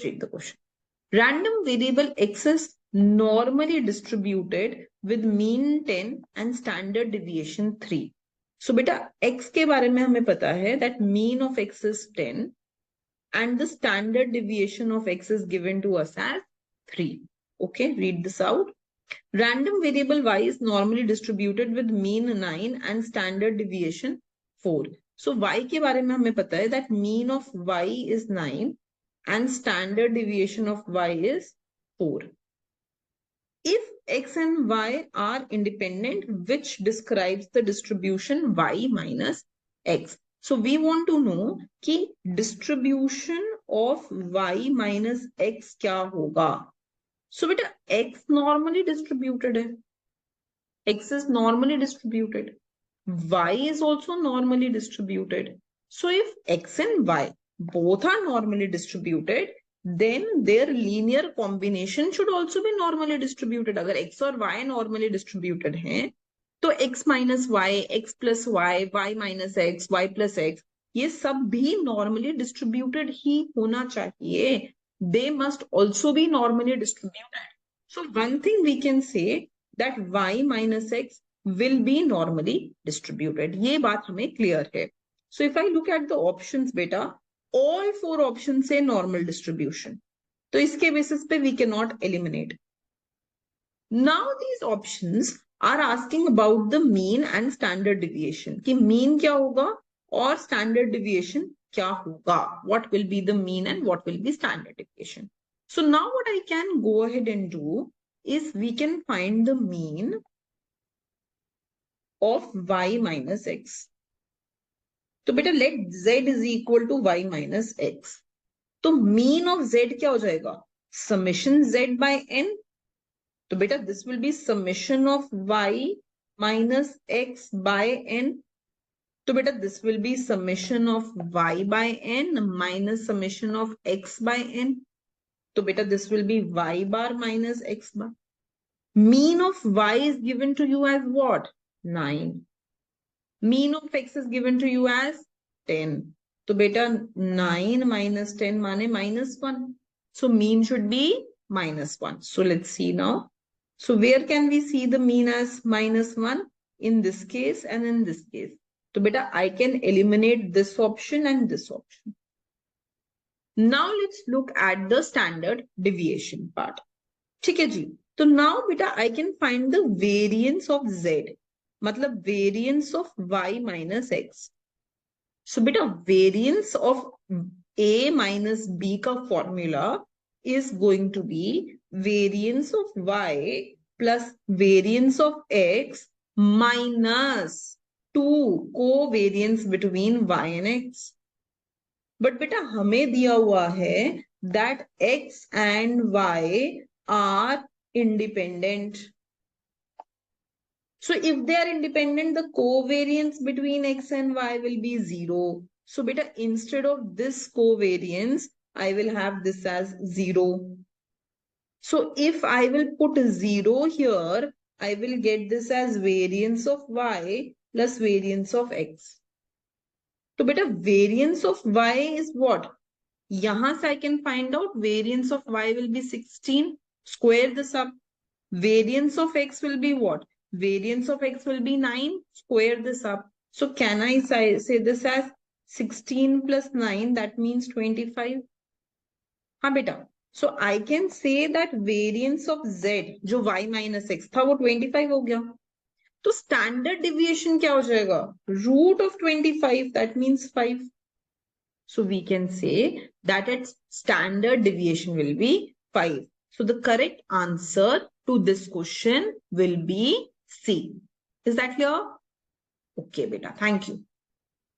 Let's read the question. Random variable x is normally distributed with mean 10 and standard deviation 3. So beta x के बारे में हमें पता है that mean of x is 10 and the standard deviation of x is given to us as 3. Okay, read this out. Random variable y is normally distributed with mean 9 and standard deviation 4. So y के बारे में हमें पता है that mean of y is 9 and standard deviation of y is 4. If x and y are independent, which describes the distribution y minus x? So we want to know कि distribution of y minus x क्या होगा? So beta x normally distributed है. X is normally distributed. Y is also normally distributed. So if x and y both are normally distributed, then their linear combination should also be normally distributed. अगर x और y normally distributed हैं, तो x minus y, x plus y, y minus x, y plus x, ये सब भी normally distributed ही होना चाहिए. They must also be normally distributed. So one thing we can say that y minus x will be normally distributed. ये बात हमें clear है. So if I look at the options beta, all 4 options say normal distribution. तो इसके basis पे we cannot eliminate. Now these options are asking about the mean and standard deviation. कि mean क्या होगा और standard deviation क्या होगा? What will be the mean and what will be standard deviation? So now what I can go ahead and do is we can find the mean of y minus x. तो बेटा let z is equal to y minus x. तो mean of z क्या हो जाएगा? Summation z by n. तो बेटा this will be summation of y minus x by n. तो बेटा this will be summation of y by n minus summation of x by n. तो बेटा this will be y bar minus x bar. Mean of y is given to you as what? 9. Mean of x is given to you as 10. So beta 9 minus 10 माने minus 1. So mean should be minus 1. So let's see now. So where can we see the mean as minus 1? In this case and in this case. So beta I can eliminate this option and this option. Now let's look at the standard deviation part. ठीक है जी. So now beta I can find the variance of z. मतलब variance of y minus x. So beta variance of a minus b का formula is going to be variance of y plus variance of x minus 2 covariance between y and x. But beta हमें दिया हुआ है that x and y are independent. So if they are independent, the covariance between x and y will be 0. So beta instead of this covariance, I will have this as 0. So if I will put 0 here, I will get this as variance of y plus variance of x. So beta variance of y is what? यहाँ से I can find out variance of y will be 16. Square this up. Variance of x will be what? Variance of x will be 9. Square this up. So can I say this as 16 plus 9? That means 25. हाँ बेटा. So I can say that variance of z जो y minus x था वो 25 हो गया. तो standard deviation क्या हो जाएगा? Root of 25. That means 5. So we can say that its standard deviation will be 5. So the correct answer to this question will be C. Is that clear? Okay, beta. Thank you.